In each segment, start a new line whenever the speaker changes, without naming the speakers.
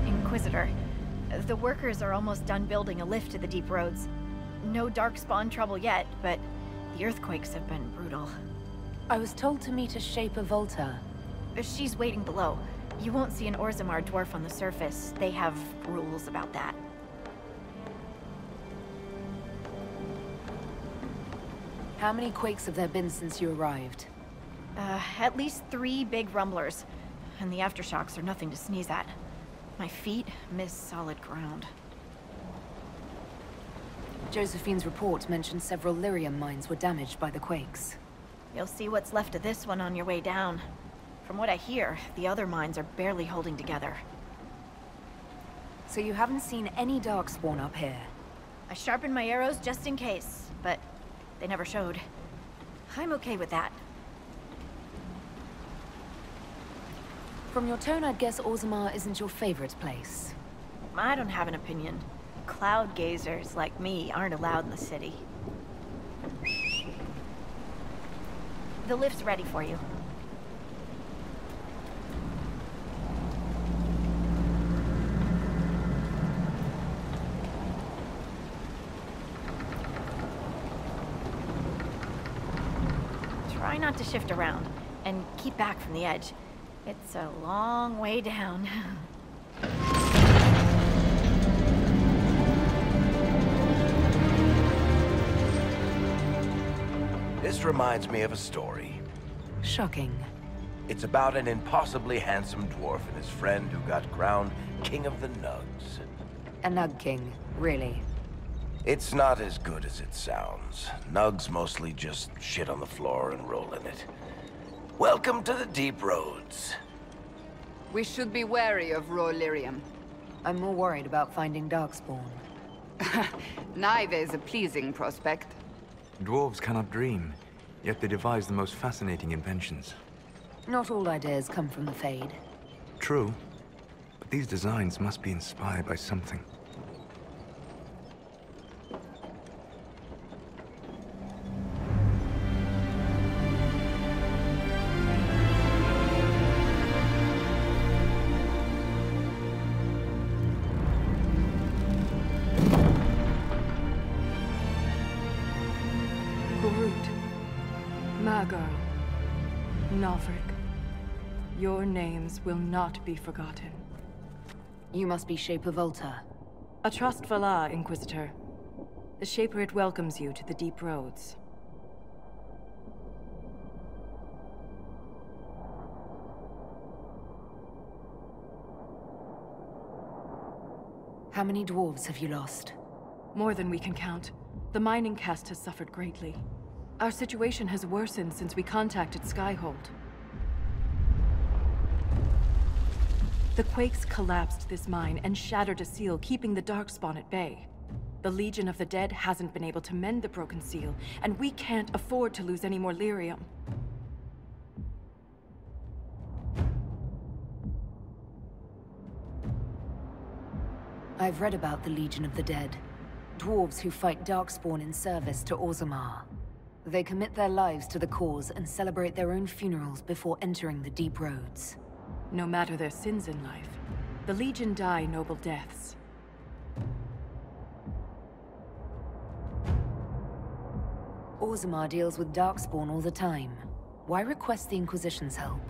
Inquisitor, the workers are almost done building a lift to the deep roads. No darkspawn trouble yet, but the earthquakes have been brutal.
I was told to meet a Shaper Volta.
She's waiting below. You won't see an Orzammar dwarf on the surface. They have rules about that.
How many quakes have there been since you arrived?
At least 3 big rumblers. And the aftershocks are nothing to sneeze at. My feet miss solid ground.
Josephine's report mentioned several lyrium mines were damaged by the quakes.
You'll see what's left of this one on your way down. From what I hear, the other mines are barely holding together.
So you haven't seen any darkspawn up here?
I sharpened my arrows just in case, but they never showed. I'm okay with that.
From your tone, I'd guess Orzammar isn't your favorite place.
I don't have an opinion. Cloud gazers like me aren't allowed in the city. The lift's ready for you. Try not to shift around, and keep back from the edge. It's a long way down.
This reminds me of a story.
Shocking.
It's about an impossibly handsome dwarf and his friend who got crowned King of the Nugs.
A Nug King, really?
It's not as good as it sounds. Nugs mostly just shit on the floor and roll in it. Welcome to the deep roads.
We should be wary of raw lyrium.
I'm more worried about finding darkspawn.
Neither is a pleasing prospect.
Dwarves cannot dream, yet they devise the most fascinating inventions.
Not all ideas come from the Fade.
True, but these designs must be inspired by something.
Nalfric, your names will not be forgotten.
You must be Shaper Volta.
A trust Valar, Inquisitor. The Shaperate welcomes you to the deep roads.
How many dwarves have you lost?
More than we can count. The mining caste has suffered greatly. Our situation has worsened since we contacted Skyhold. The quakes collapsed this mine and shattered a seal, keeping the Darkspawn at bay. The Legion of the Dead hasn't been able to mend the broken seal, and we can't afford to lose any more lyrium.
I've read about the Legion of the Dead. Dwarves who fight Darkspawn in service to Orzammar. They commit their lives to the cause and celebrate their own funerals before entering the deep roads.
No matter their sins in life, the Legion die noble deaths.
Orzammar deals with Darkspawn all the time. Why request the Inquisition's help?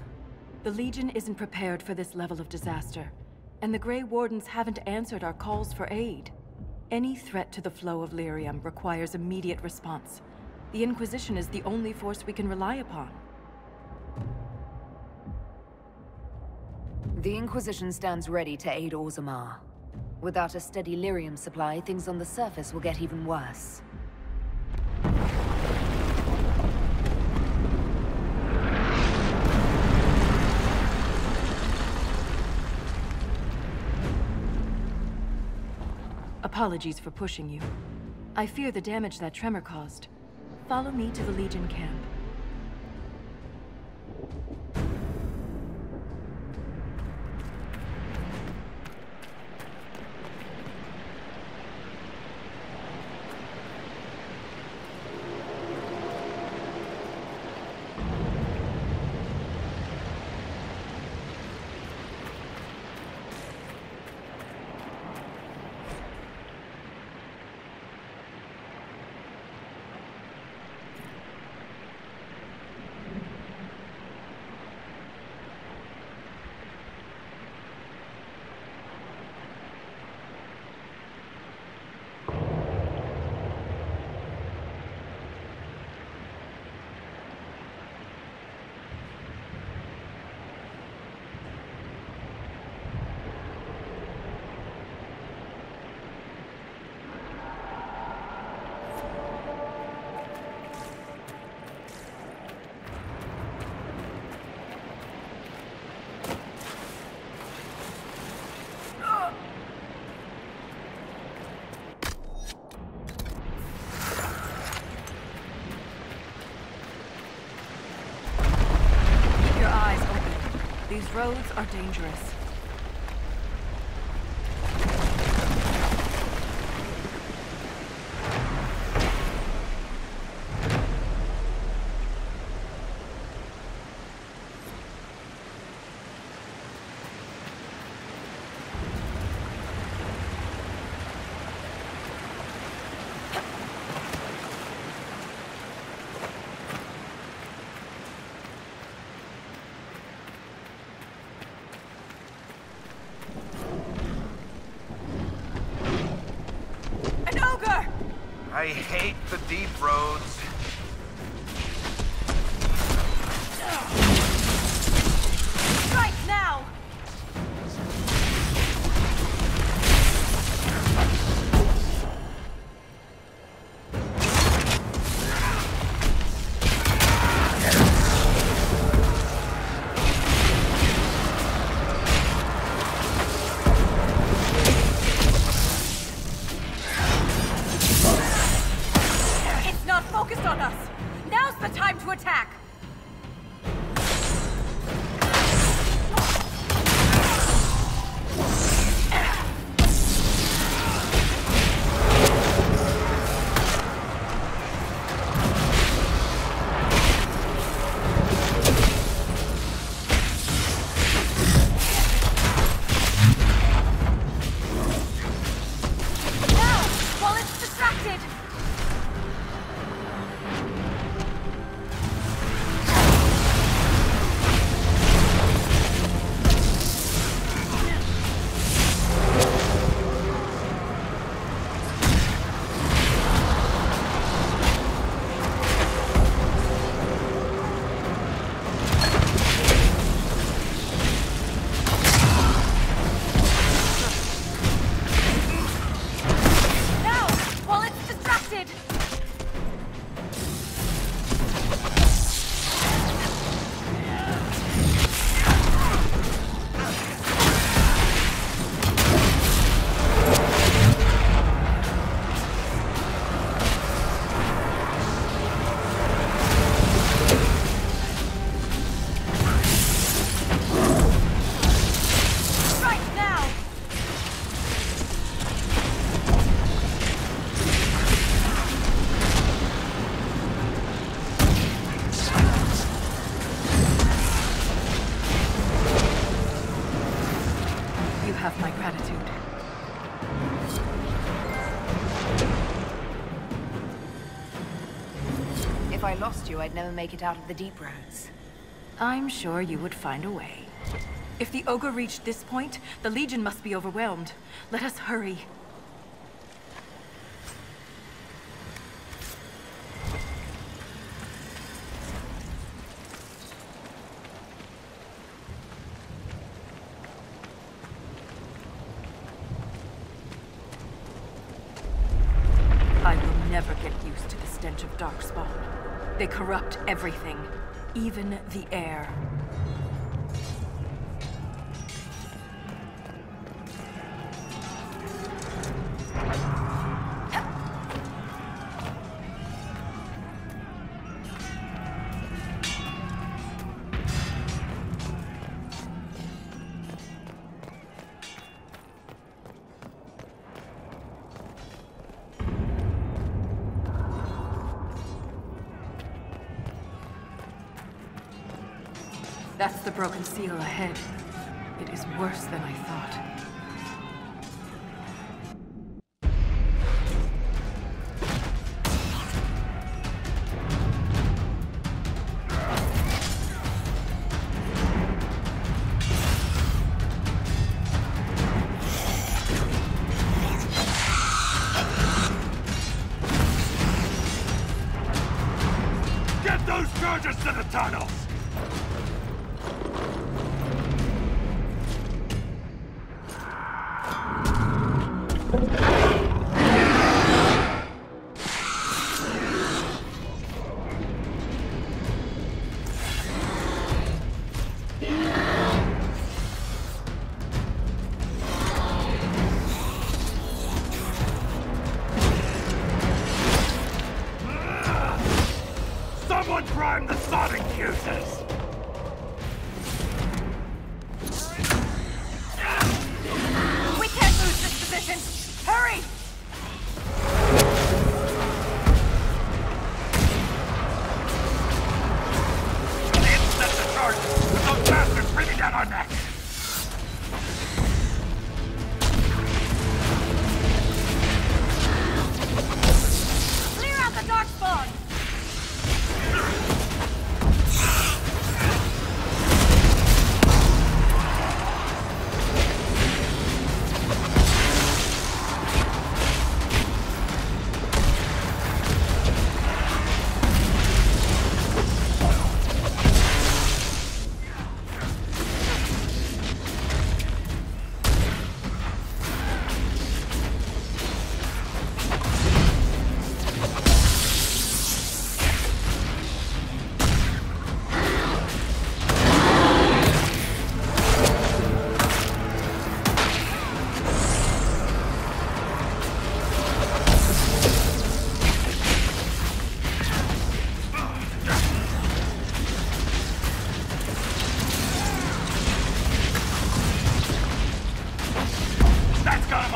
The Legion isn't prepared for this level of disaster, and the Grey Wardens haven't answered our calls for aid. Any threat to the flow of lyrium requires immediate response. The Inquisition is the only force we can rely upon.
The Inquisition stands ready to aid Orzammar. Without a steady lyrium supply, things on the surface will get even worse.
Apologies for pushing you. I fear the damage that tremor caused. Follow me to the Legion camp. roads are dangerous.
I hate the deep roads.
Right now! Focused on us! Now's the time to attack! Now, while it's distracted! Have my gratitude.
If I lost you, I'd never make it out of the deep roads.
I'm sure you would find a way. If the ogre reached this point, the Legion must be overwhelmed. Let us hurry. I will never get used to the stench of Darkspawn. They corrupt everything, even the air. That's the broken seal ahead. It is worse than I thought.
Get those charges to the tunnels! Someone prime the sonic fuses!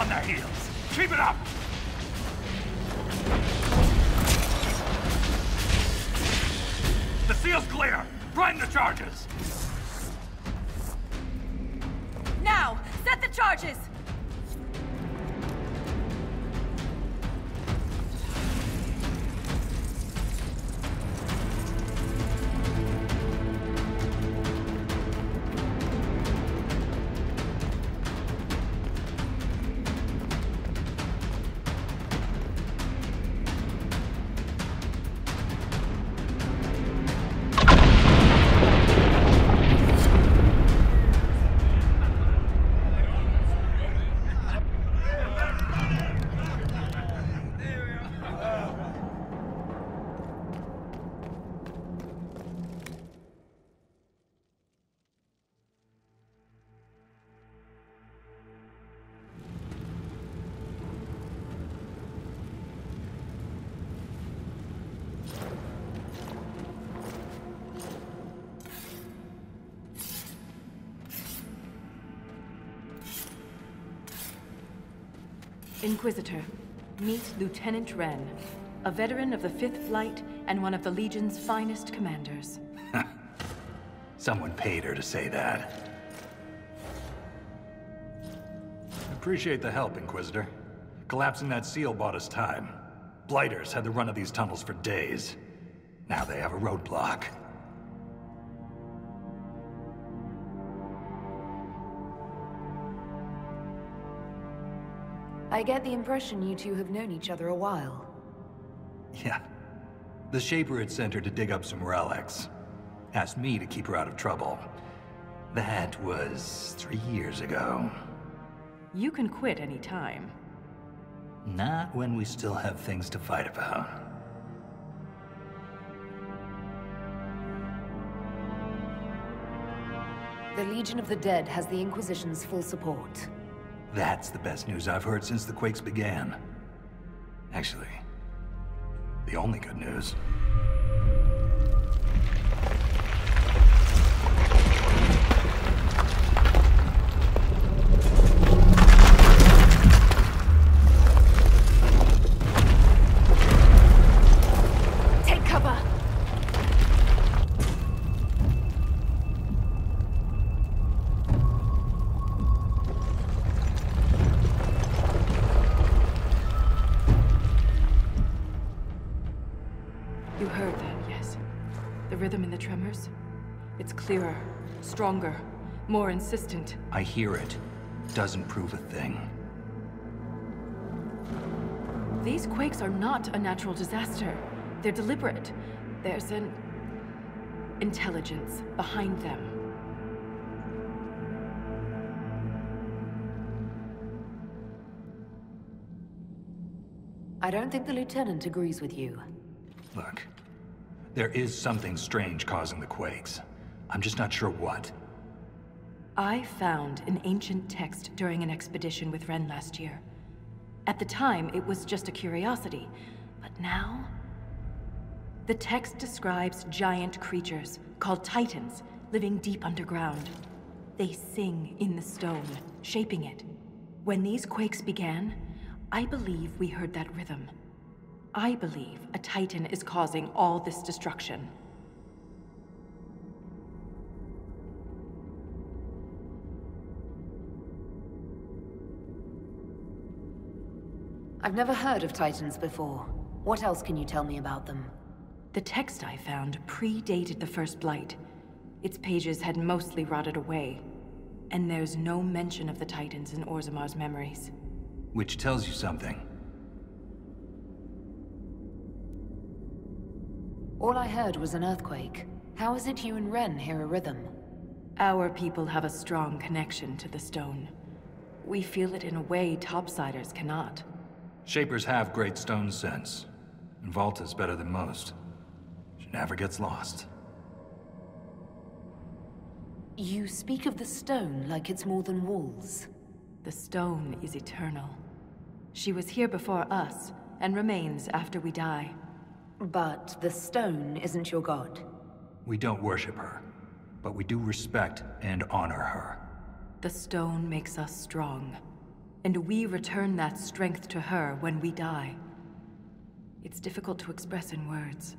on their heels. Keep it up! The seal's clear! Prime the charges!
Now! Set the charges! Inquisitor, meet Lieutenant Wren, a veteran of the 5th Flight and one of the Legion's finest commanders.
Someone paid her to say that. Appreciate the help, Inquisitor. Collapsing that seal bought us time. Blighters had the run of these tunnels for days. Now they have a roadblock.
I get the impression you two have known each other a while.
Yeah. The Shaper had sent her to dig up some relics. Asked me to keep her out of trouble. That was 3 years ago.
You can quit any time.
Not when we still have things to fight about.
The Legion of the Dead has the Inquisition's full support.
That's the best news I've heard since the Quakes began. Actually, the only good news.
Take cover!
You heard that, yes? The rhythm in the tremors? It's clearer, stronger, more insistent.
I hear it. Doesn't prove a thing.
These quakes are not a natural disaster. They're deliberate. There's an intelligence behind them.
I don't think the Lieutenant agrees with you.
Look, there is something strange causing the quakes. I'm just not sure what.
I found an ancient text during an expedition with Wren last year. At the time, it was just a curiosity, but now... The text describes giant creatures, called Titans, living deep underground. They sing in the stone, shaping it. When these quakes began, I believe we heard that rhythm. I believe a Titan is causing all this destruction.
I've never heard of Titans before. What else can you tell me about them?
The text I found predated the First Blight. Its pages had mostly rotted away. And there's no mention of the Titans in Orzamar's memories.
Which tells you something.
All I heard was an earthquake. How is it you and Wren hear a rhythm?
Our people have a strong connection to the stone. We feel it in a way topsiders cannot.
Shapers have great stone sense. And Volta's better than most. She never gets lost.
You speak of the stone like it's more than walls.
The stone is eternal. She was here before us, and remains after we die.
But the stone isn't your god.
We don't worship her, but we do respect and honor her.
The stone makes us strong. and we return that strength to her when we die. It's difficult to express in words.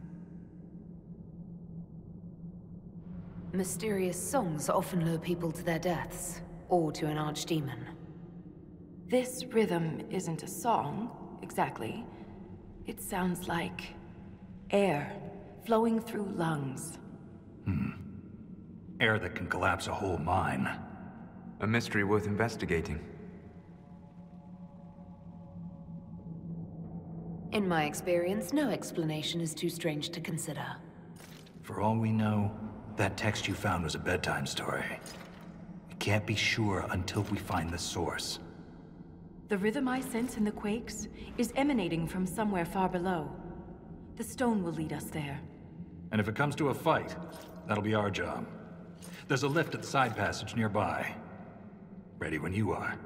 Mysterious songs often lure people to their deaths, or to an archdemon.
This rhythm isn't a song, exactly. It sounds like air flowing through lungs.
Air that can collapse a whole mine.
A mystery worth investigating.
In my experience, no explanation is too strange to consider.
For all we know, that text you found was a bedtime story. We can't be sure until we find the source.
The rhythm I sense in the quakes is emanating from somewhere far below. The stone will lead us there.
And if it comes to a fight, that'll be our job. There's a lift at the side passage nearby. Ready when you are.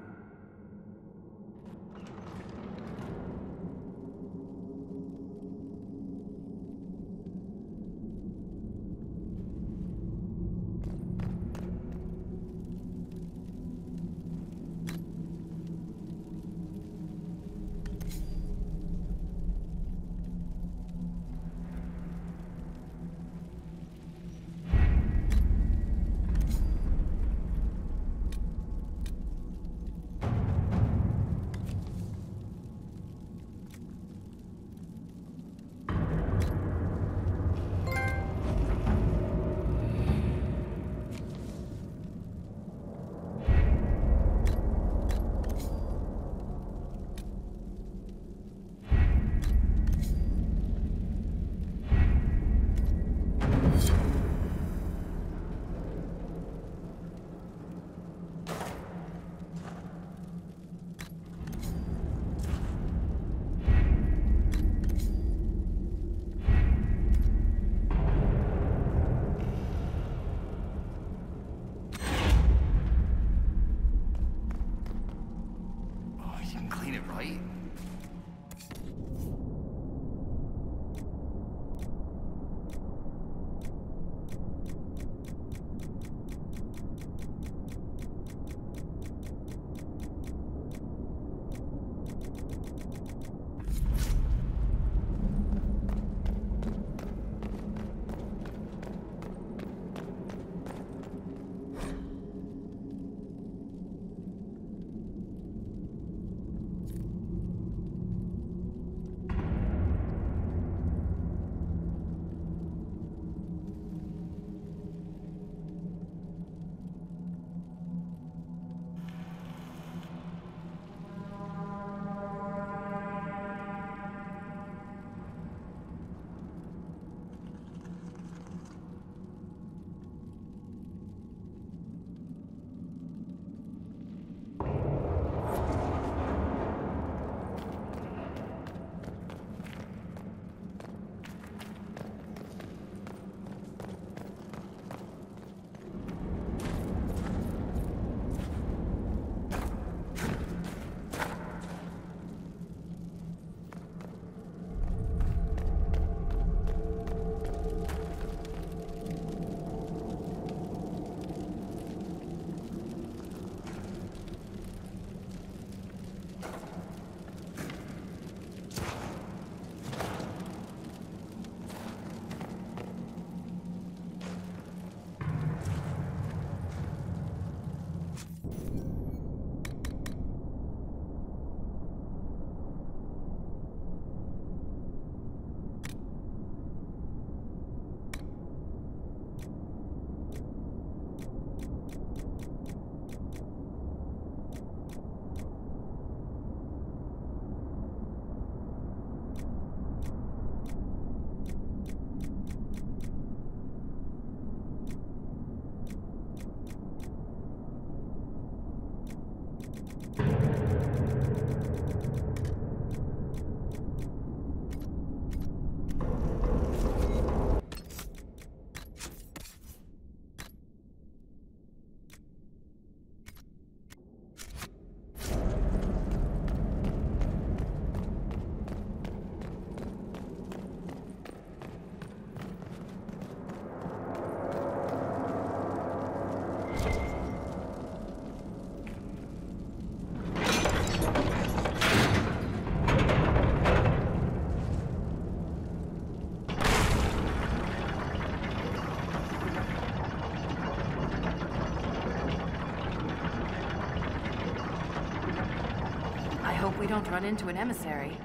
hope we don't run into an emissary.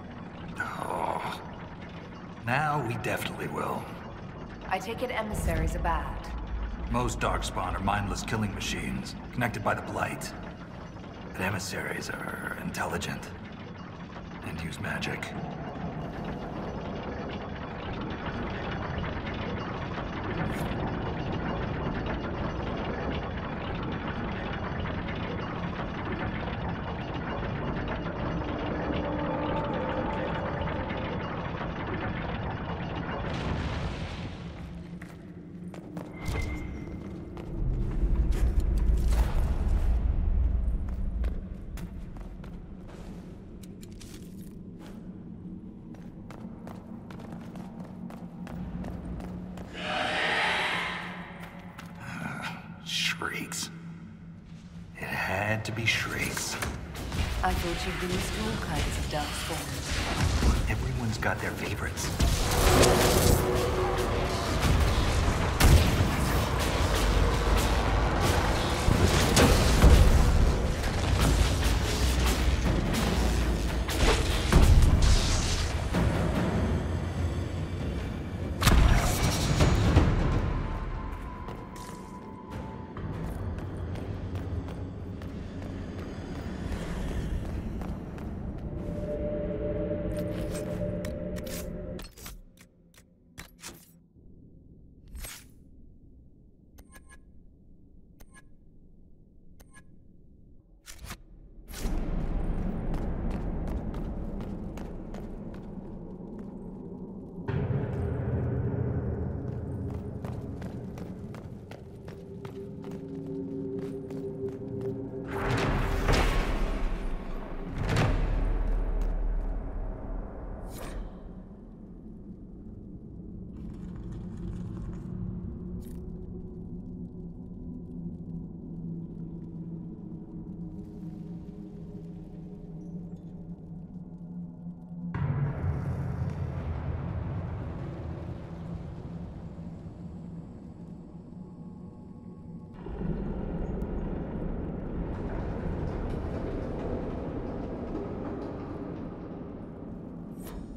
Oh. Now we definitely will.
I take it emissaries are bad.
Most Darkspawn are mindless killing machines, connected by the Blight. But emissaries are intelligent. And use magic. Shrieks. It had to be shrieks.
I thought you'd released all kinds of darkspawn.
Everyone's got their favorites.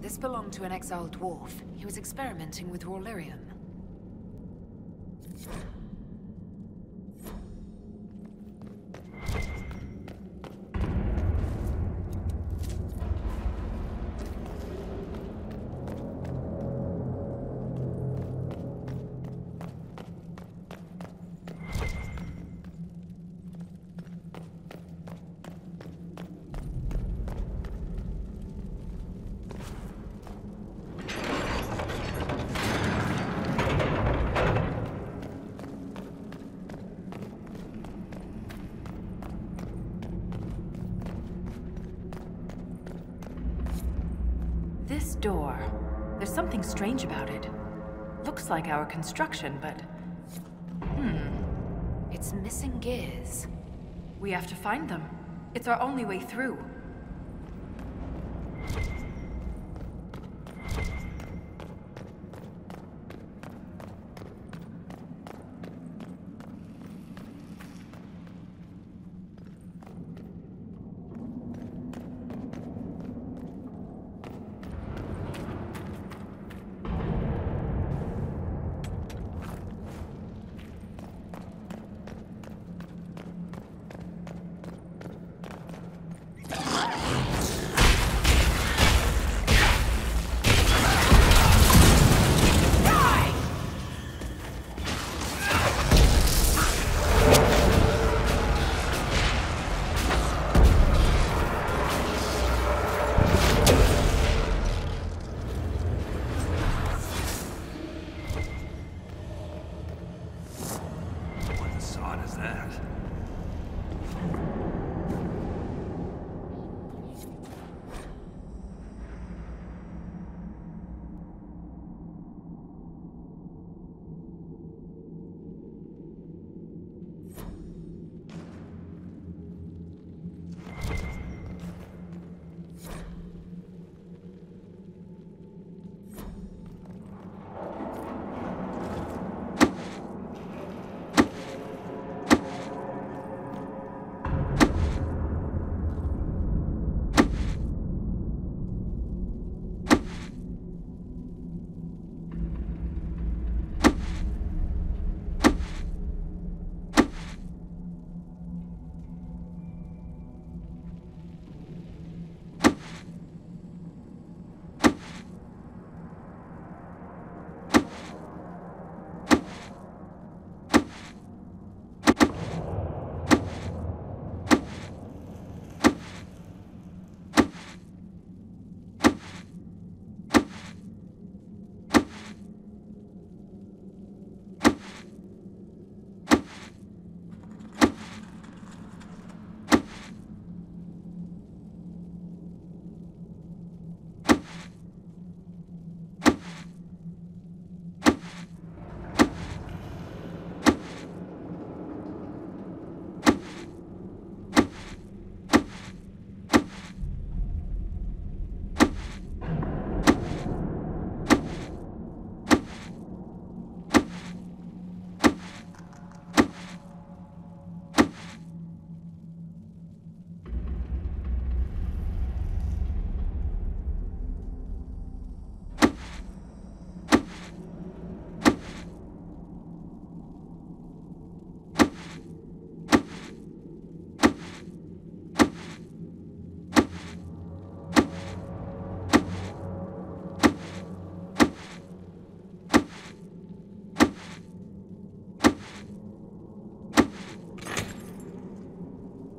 This belonged to an exiled dwarf. He was experimenting with raw lyrium.
This door, there's something strange about it. Looks like our construction, but...
It's missing gears.
we have to find them. It's our only way through.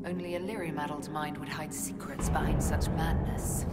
Only a lyrium-addled mind would hide secrets behind such madness.